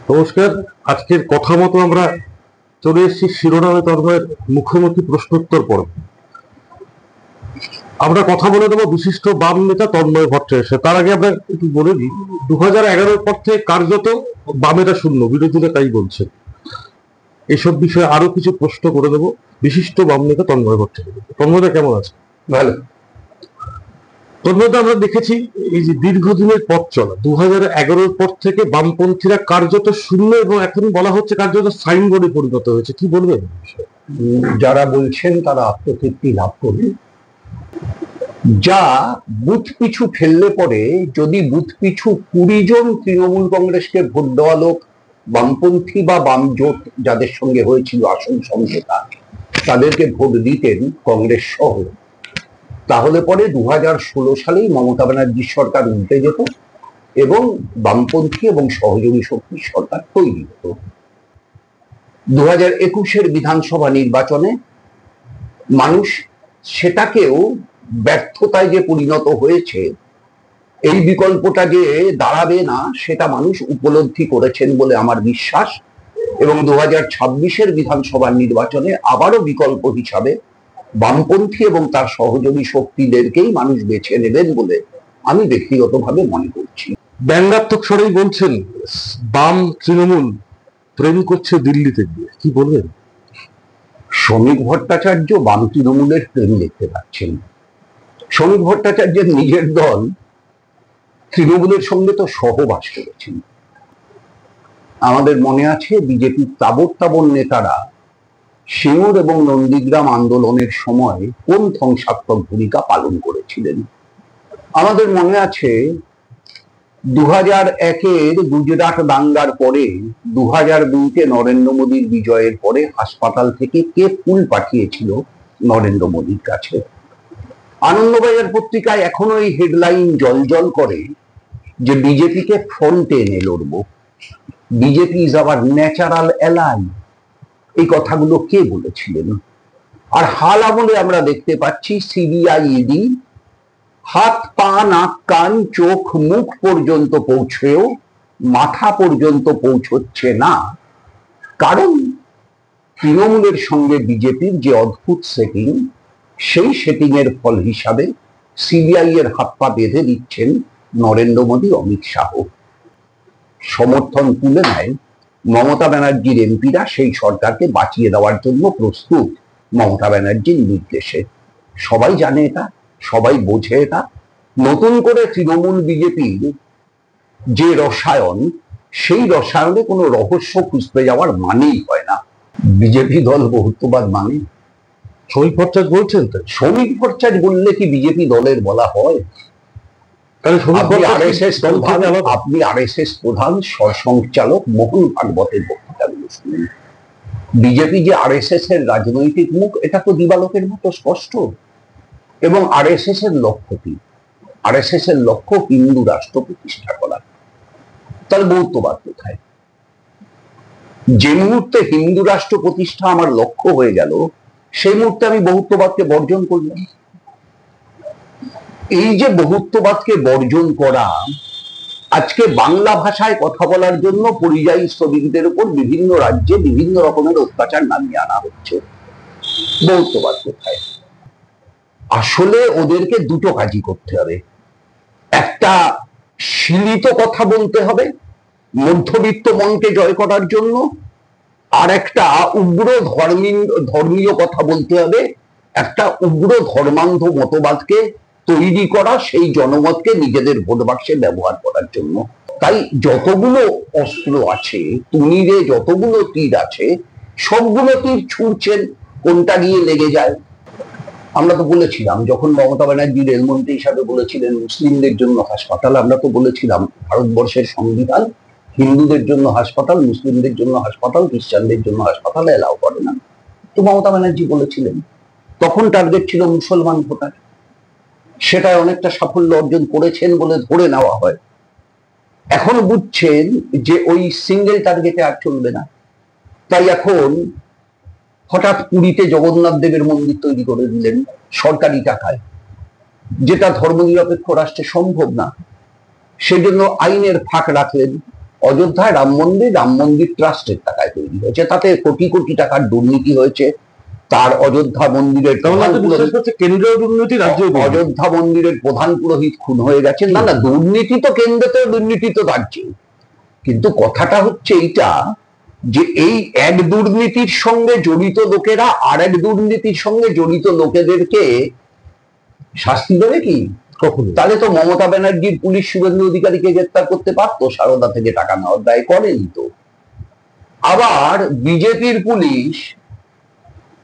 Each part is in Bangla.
নমস্কার। আজকের কথা মতো আমরা চলে এসেছি শিরোনামে তন্ময়ের মুখোমুখি প্রশ্নোত্তর পর্ব। আমরা কথা বলে দেবো বিশিষ্ট বাম নেতা তন্ময় ভট্টাচার্য। তার আগে আমরা একটু বলে দিই, 2011 পর থেকে কার্যত বামেরা শূন্য, বিরোধীরা তাই বলছেন। এসব বিষয়ে আরো কিছু প্রশ্ন করে দেবো বিশিষ্ট বাম নেতা তন্ময় ভট্টাচার্য। তন্ময়দা কেমন আছে? ভালো। তন্ময়দা, আমরা দেখেছি এই যে দীর্ঘদিনের পথ চলা 2011 পর থেকে বামপন্থীরা কার্যত শূন্য, এবং এখন বলা হচ্ছে কার্যত সাইনবোর্ডে পরিণত হয়েছে। কি বলবেন? যারা বলছেন তারা আত্মতৃপ্তি লাভ করবে। যা বুথ পিছু ফেললে পরে যদি বুথ পিছু 20 জন তৃণমূল কংগ্রেসকে ভোট দেওয়া লোক বামপন্থী বা বাম জোট যাদের সঙ্গে হয়েছিল আসন সমঝোতা তাদেরকে ভোট দিতেন কংগ্রেস সহ, তাহলে পরে 2016 সালেই মমতা ব্যানার্জির সরকার উল্টে যেত এবং বামপন্থী এবং সহযোগী শক্তির সরকার তৈরি হতো। 2021-এর বিধানসভা নির্বাচনে মানুষ সেটাকেও ব্যর্থতায় যে পরিণত হয়েছে, এই বিকল্পটা যে দাঁড়াবে না সেটা মানুষ উপলব্ধি করেছেন বলে আমার বিশ্বাস, এবং 2026-এর বিধানসভা নির্বাচনে আবারও বিকল্প হিসাবে বামপন্থী এবং তার সহযোগী শক্তিদেরকেই মানুষ বেছে নেবেন বলে আমি ব্যক্তিগতভাবে মনে করছি। ব্যঙ্গাত্মক স্বরেই বলছেন বাম তৃণমূল প্রেম করছে দিল্লিতে গিয়ে। কি বলবেন? শ্রমিক ভট্টাচার্য বাম তৃণমূলের প্রেম দেখতে পাচ্ছেন। শ্রমিক ভট্টাচার্যের নিজের দল তৃণমূলের সঙ্গে তো সহবাস করেছেন। আমাদের মনে আছে বিজেপির তাবর তাবর নেতারা সিঙ্গুর এবং নন্দীগ্রাম আন্দোলনের সময় কোন ধ্বংসাত্মক ভূমিকা পালন করেছিলেন। আমাদের মনে আছে 2001-এর গুজরাট দাঙ্গার পরে 2002-তে নরেন্দ্র মোদীর বিজয়ের পরে হাসপাতাল থেকে কে ফুল পাঠিয়েছিল নরেন্দ্র মোদীর কাছে। আনন্দবাজার পত্রিকায় এখনো এই হেডলাইন জলজল করে যে বিজেপিকে ফ্রন্টে এনে লড়ব, BJP is our natural ally. এই কথাগুলো কে বলেছিলেন? আর হাল আমলে আমরা দেখতে পাচ্ছি সিবিআই ইডি হাত পা নাক কান চোখ মুখ পর্যন্ত পৌঁছেও মাথা পর্যন্ত পৌঁছচ্ছে না। কারণ তৃণমূলের সঙ্গে বিজেপির যে অদ্ভুত সেটিং, সেই সেটিং এর ফল হিসাবে সিবিআই এর হাত পা বেঁধে দিচ্ছেন নরেন্দ্র মোদী, অমিত শাহ। সমর্থন তুলে নেয় মমতা ব্যানার্জির এমপিরা সেই সরকারকে বাঁচিয়ে দেওয়ার জন্য প্রস্তুত মমতা ব্যানার্জির নির্দেশে। সবাই জানে এটা, সবাই বোঝে এটা। নতুন করে তৃণমূল বিজেপির যে রসায়ন, সেই রসায়নে কোনো রহস্য খুঁজতে যাওয়ার মানেই হয় না। বিজেপি দল বহুত্ববাদ মানে শ্রমিক ভট্টাচার্য বলছেন তো। শ্রমিক ভট্টাচার্য বললে কি বিজেপি দলের বলা হয়? আপনি আরএসএস প্রধান সরসংচালক মোহন ভাগবতের বক্তৃতাগুলো শুনুন। বিজেপি যে আরএসএস এর রাজনৈতিক মুখ, এটা তো দিবালোকের মতো স্পষ্ট। এবং আরএসএস এর লক্ষ্য কি? আরএসএস এর লক্ষ্য হিন্দু রাষ্ট্র প্রতিষ্ঠা করা। তাহলে বহুত্ববাদ কোথায়? যে মুহূর্তে হিন্দু রাষ্ট্র প্রতিষ্ঠা আমার লক্ষ্য হয়ে গেল, সেই মুহূর্তে আমি বহুত্ববাদকে বর্জন করলাম। এই যে বহুত্ববাদকে বর্জন করা, আজকে বাংলা ভাষায় কথা বলার জন্য পরিযায়ী শ্রমিকদের উপর বিভিন্ন রাজ্যে বিভিন্ন রকমের অত্যাচার নামিয়ে আনা হচ্ছে। বহুত্ববাদ কোথায়? আসলে ওদেরকে দুটো কাজই করতে হবে। একটা সীমিত কথা বলতে হবে মধ্যবিত্ত মনকে জয় করার জন্য, আর একটা উগ্র ধর্মীয় কথা বলতে হবে, একটা উগ্র ধর্মান্ধ মতবাদকে তৈরি করা, সেই জনমতকে নিজেদের ভোট বাক্সে ব্যবহার করার জন্য। তাই যতগুলো অস্ত্র আছে, তুনিরে যতগুলো তীর আছে, সবগুলো তীর ছুঁড়ছেন, কোনটা গিয়ে লেগে যায়। আমরা তো বলেছিলাম যখন মমতা ব্যানার্জি রেলমন্ত্রী হিসাবে বলেছিলেন মুসলিমদের জন্য হাসপাতাল, আমরা তো বলেছিলাম ভারতবর্ষের সংবিধান হিন্দুদের জন্য হাসপাতাল, মুসলিমদের জন্য হাসপাতাল, খ্রিস্টানদের জন্য হাসপাতাল এলাও করে না। তো মমতা ব্যানার্জি বলেছিলেন, তখন টার্গেট ছিল মুসলমান ভোটার। সেটাই অনেকটা সাফল্য অর্জন করেছেন বলে ধরে নেওয়া হয়। এখন বুঝছেন যে ওই সিঙ্গেল টার্গেটে আর চলবে না। তাই এখন হঠাৎ পুরীতে জগন্নাথ দেবের মন্দির তৈরি করে দিলেন সরকারি টাকায়, যেটা ধর্মনিরপেক্ষ রাষ্ট্রে সম্ভব না। সেজন্য আইনের ফাঁক রাখলেন, অযোধ্যায় রাম মন্দির ট্রাস্টের টাকায় তৈরি হয়েছে, তাতে কোটি কোটি টাকার দুর্নীতি হয়েছে। তার অযোধ্যা মন্দিরের কেন্দ্রীয় দুর্নীতি, রাজ্য অযোধ্যা মন্দিরের প্রধান পুরোহিত খুন হয়ে গেছেন। না, দুর্নীতি তো কেন্দ্রে, দুর্নীতি তো রাজ্যে। কিন্তু কথাটা হচ্ছে এইটা যে এই এক দুর্নীতির সঙ্গে জড়িত লোকেরা আর এক দুর্নীতির সঙ্গে জড়িত লোকেদেরকে শাস্তি দেবে কি? কখনো। তাহলে তো মমতা ব্যানার্জির পুলিশ শুভেন্দু অধিকারীকে গ্রেপ্তার করতে পারতো, সারদা থেকে টাকা নেওয়ার দায় করেনি তো। আবার বিজেপির পুলিশ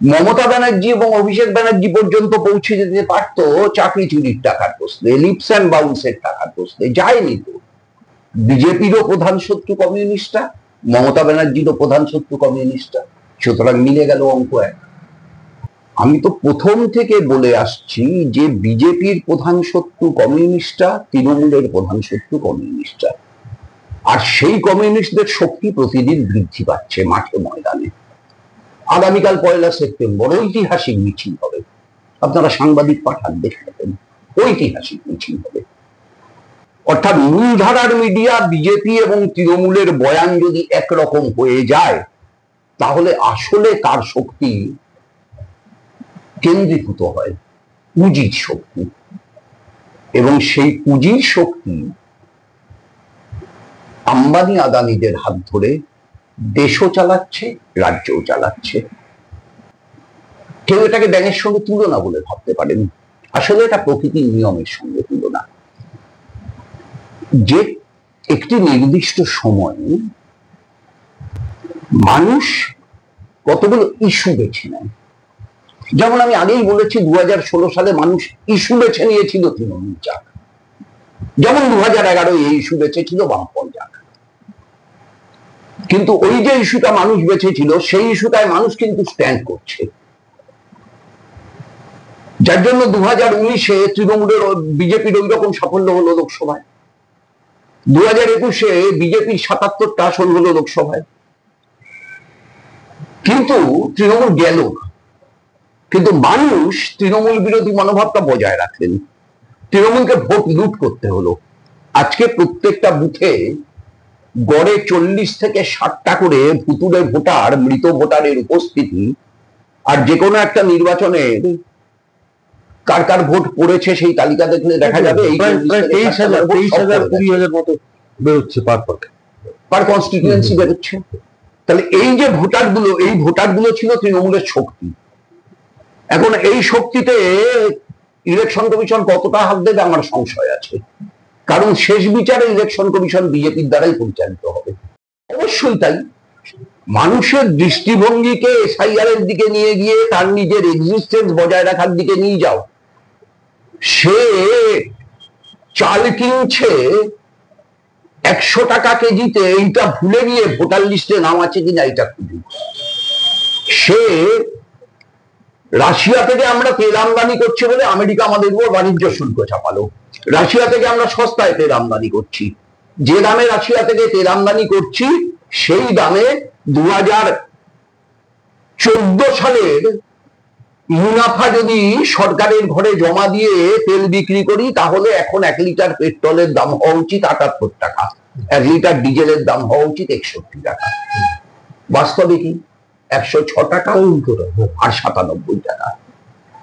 মমতা ব্যানার্জি এবং অভিষেক ব্যানার্জি পর্যন্ত পৌঁছে যেতে পারতো চাকরি চুরির টাকার প্রশ্নে, লিপস অ্যান্ড বাউন্সের টাকার প্রশ্নে, যায়নি তো। বিজেপিরও প্রধান শত্রু কমিউনিস্টরা, মমতা ব্যানার্জিরও প্রধান শত্রু কমিউনিস্টরা, সুতরাং মিলে গেল অঙ্ক এক। আমি তো প্রথম থেকে বলে আসছি যে বিজেপির প্রধান শত্রু কমিউনিস্টরা, তৃণমূলের প্রধান শত্রু কমিউনিস্টরা, আর সেই কমিউনিস্টদের শক্তি প্রতিদিন বৃদ্ধি পাচ্ছে মাঠে ময়দানে। আগামীকাল 1 সেপ্টেম্বর ঐতিহাসিক মিছিল হবে, আপনারা সাংবাদিক পাঠান দেখবেন, ঐতিহাসিক মিছিল হবে। অর্থাৎ মূলধারার মিডিয়া বিজেপি এবং তৃণমূলের বয়ান যদি একরকম হয়ে যায়, তাহলে আসলে তার শক্তি কেন্দ্রীভূত হয়, পুঁজির শক্তি, এবং সেই পুঁজির শক্তি আম্বানি আদানিদের হাত ধরে দেশও চালাচ্ছে, রাজ্যও চালাচ্ছে। কেউ এটাকে ব্যাঙের সঙ্গে তুলনা বলে ভাবতে পারেন, আসলে এটা প্রকৃতির নিয়মের সঙ্গে তুলনা। যে একটি নির্দিষ্ট সময়ে মানুষ কতগুলো ইস্যু বেছে নেয়। যেমন আমি আগেই বলেছি 2016 সালে মানুষ ইস্যু বেছে নিয়েছিল তৃণমূল যাক, যেমন 2011 এই ইস্যু বেছেছিল বামপন্থ যাক। কিন্তু ওই যে ইস্যুটা মানুষ বেছেছিল, সেই ইস্যুটায় মানুষ কিন্তু স্ট্যান্ড করছে, যার জন্য 2019-এ তৃণমূলের বিজেপির ওই রকম সাফল্য হলো লোকসভায়। 2021-এ বিজেপির 77টা আসন হলো লোকসভায়। কিন্তু তৃণমূল গেল না, কিন্তু মানুষ তৃণমূল বিরোধী মনোভাবটা বজায় রাখলেন। তৃণমূলকে ভোট লুট করতে হলো। আজকে প্রত্যেকটা বুথে গড়ে 40 থেকে 60টা করে ভুতুড়ে ভোটার, মৃত ভোটারের উপস্থিতি। আর যে কোনো একটা নির্বাচনে কার কার ভোট পড়েছে সেই তালিকা দেখলে দেখা যাবে এই 23,000 মতো বেরোচ্ছে পার কনস্টিটিউয়েন্সি বেরোচ্ছে। তাহলে এই যে ভোটারগুলো, এই ভোটারগুলো ছিল তৃণমূলের শক্তি। এখন এই শক্তিতে ইলেকশন কমিশন কতটা হাত দেবে আমার সংশয় আছে, কারণ শেষ বিচারে ইলেকশন কমিশন বিজেপির দ্বারাই পরিচালিত হবে। অবশ্যই তাই। মানুষের দৃষ্টিভঙ্গিকে এসআইআর এর দিকে নিয়ে গিয়ে তার নিজের এক্সিস্টেন্স বজায় রাখার দিকে নিয়ে যাও। সে চাল কিনছে 100 টাকা কেজিতে, এইটা ভুলে গিয়ে ভোটার লিস্টে নাম আছে কিনা এটা খুঁজি। সে রাশিয়া থেকে আমরা তেল আমদানি করছি বলে আমেরিকা আমাদের উপর বাণিজ্য শুল্ক চাপালো। রাশিয়া থেকে আমরা সস্তায় তেল আমদানি করছি, যে দামে রাশিয়া থেকে তেল আমদানি করছি সেই দামে 2014 সালের মুনাফা যদি সরকারের ঘরে জমা দিয়ে তেল বিক্রি করি, তাহলে এখন 1 লিটার পেট্রোলের দাম হওয়া উচিত 78 টাকা, 1 লিটার ডিজেলের দাম হওয়া উচিত 61 টাকা। বাস্তবে কি 106 টাকা আর 97 টাকা।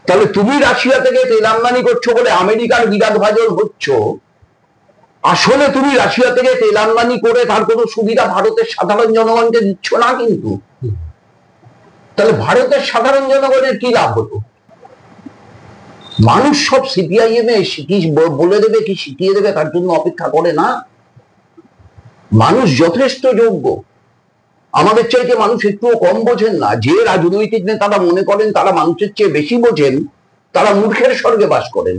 তাহলে তুমি রাশিয়া থেকে তেল আমদানি করছো বলে আমেরিকার বিরাট ভাজন হচ্ছ, আসলে তুমি রাশিয়া থেকে তেল আমদানি করে তার কোনো সুবিধা ভারতের সাধারণ জনগণকে দিচ্ছ না কিন্তু। তাহলে ভারতের সাধারণ জনগণের কি লাভ হলো? মানুষ সব সিপিআইএম এ বলে দেবে কি শিখিয়ে দেবে তার জন্য অপেক্ষা করে না। মানুষ যথেষ্ট যোগ্য, আমাদের চাইতে মানুষ একটুও কম বোঝেন না। যে রাজনৈতিক নেতারা মনে করেন তারা মানুষের চেয়ে বেশি বোঝেন, তারা মূর্খের স্বর্গে বাস করেন।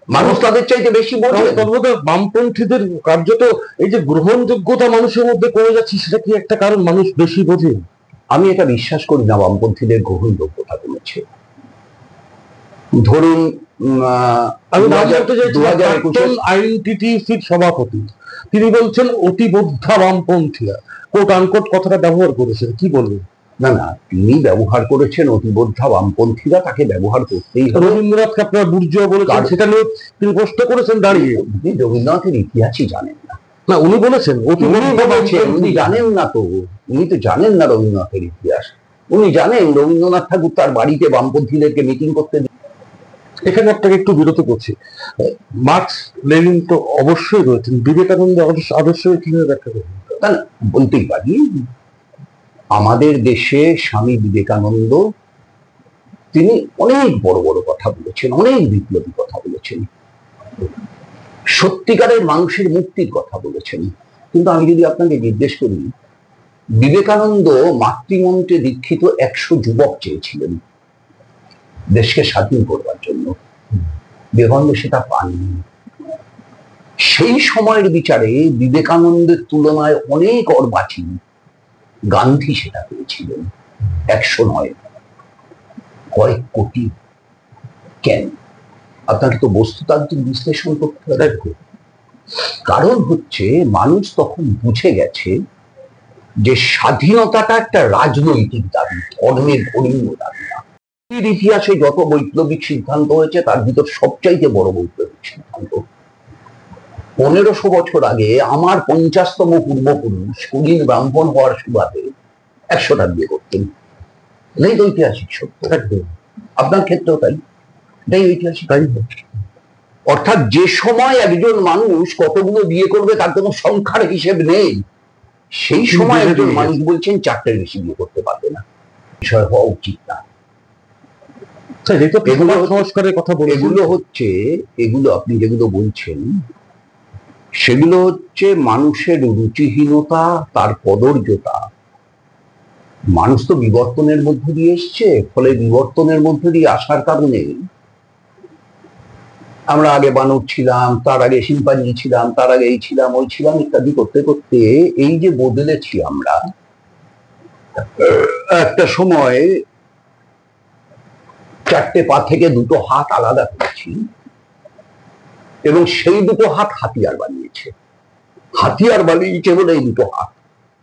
মানুষ তাদের চাইতে বেশি বোঝে। বামপন্থীদের কার্যত এই যে গ্রহণযোগ্যতা মানুষের মধ্যে কমে যাচ্ছে, সেটা কি একটা কারণ? মানুষ বেশি বোঝে? আমি এটা বিশ্বাস করি না বামপন্থীদের গ্রহণযোগ্যতা কমেছে। ধরুন আমি আইএনটিটিসির সভাপতি, তিনি বলছেন অতিবোদ্ধা বামপন্থীরা, কোট আনকোট কথাটা ব্যবহার করেছেন, কি বলবেন? না না, তিনি ব্যবহার করেছেন অতিবোদ্ধা বামপন্থীরা, তাকে ব্যবহার করতেই হবে। রবীন্দ্রনাথকে আপনারা বুর্জোয়া বলেছেন, সেটা নিয়ে তিনি প্রশ্ন করেছেন দাঁড়িয়ে। তিনি রবীন্দ্রনাথের ইতিহাসই জানেন না। না, উনি বলেছেন উনি জানেন না তো, উনি তো জানেন না রবীন্দ্রনাথের ইতিহাস। উনি জানেন রবীন্দ্রনাথ ঠাকুর তার বাড়িতে বামপন্থীদেরকে মিটিং করতে। এখানে আপনাকে একটু বিরত করছি। মার্কস লেনিন তো অবশ্যই রয়েছেন, বিবেকানন্দ আদর্শ কিভাবে ব্যাখ্যা করবেন? বলতেই পারি, আমাদের দেশে স্বামী বিবেকানন্দ তিনি অনেক বড় বড় কথা বলেছেন, অনেক বিপ্লবী কথা বলেছেন, সত্যিকারের মানুষের মুক্তির কথা বলেছেন। কিন্তু আমি যদি আপনাকে জিজ্ঞেস করি, বিবেকানন্দ মাতৃমন্ত্রে দীক্ষিত 100 যুবক চেয়েছিলেন দেশকে স্বাধীন করবার জন্য, বিবেকানন্দ সেটা পাননি। সেই সময়ের বিচারে বিবেকানন্দের তুলনায় অনেক অর্বাচীন গান্ধী সেটা পেয়েছিলেন। 100 নয়, কয়েক কোটি। কেন? আপনাকে তো বস্তুতান্ত্রিক বিশ্লেষণ করতে হবে। কারণ হচ্ছে মানুষ তখন বুঝে গেছে যে স্বাধীনতাটা একটা রাজনৈতিক দাবি, ধর্মের ধর্মীয় দাবি না। ইতিহাসে যত বৈপ্লবিক সিদ্ধান্ত হয়েছে তার ভিতর সবচাইতে বড় বৈপ্লবিক সিদ্ধান্ত 1500 বছর আগে আমার 50তম পূর্বপুরুষ কুলীন ব্রাহ্মণ হওয়ার সুবাদে 100টা বিয়ে করতেন। এটাই তো ঐতিহাসিক সত্য। আপনার ক্ষেত্রেও তাই, এটাই ঐতিহাসিক। অর্থাৎ যে সময় একজন মানুষ কতগুলো বিয়ে করবে তার কোনো সংখ্যার হিসেব নেই, সেই সময় একজন মানুষ বলছেন 4টের বেশি বিয়ে করতে পারবে না। বিষয় হওয়া উচিত না। সংস্কারের কথা বলে এগুলো আপনি যেগুলো বলছেন সেগুলো হচ্ছে মানুষের রুচিহীনতা, তার কদর্যতা। মানুষ তো বিবর্তনের মধ্য দিয়ে এসছে, ফলে বিবর্তনের মধ্য দিয়ে আসার কারণে আমরা আগে বানর ছিলাম, তার আগে শিম্পাঞ্জি ছিলাম, তার আগে এই ছিলাম ওই ছিলাম ইত্যাদি করতে করতে এই যে বদলেছি আমরা, একটা সময় 4টে পা থেকে 2টো হাত আলাদা করেছি এবং সেই 2টো হাত হাতিয়ার বানিয়েছে বলে এই 2টো হাত।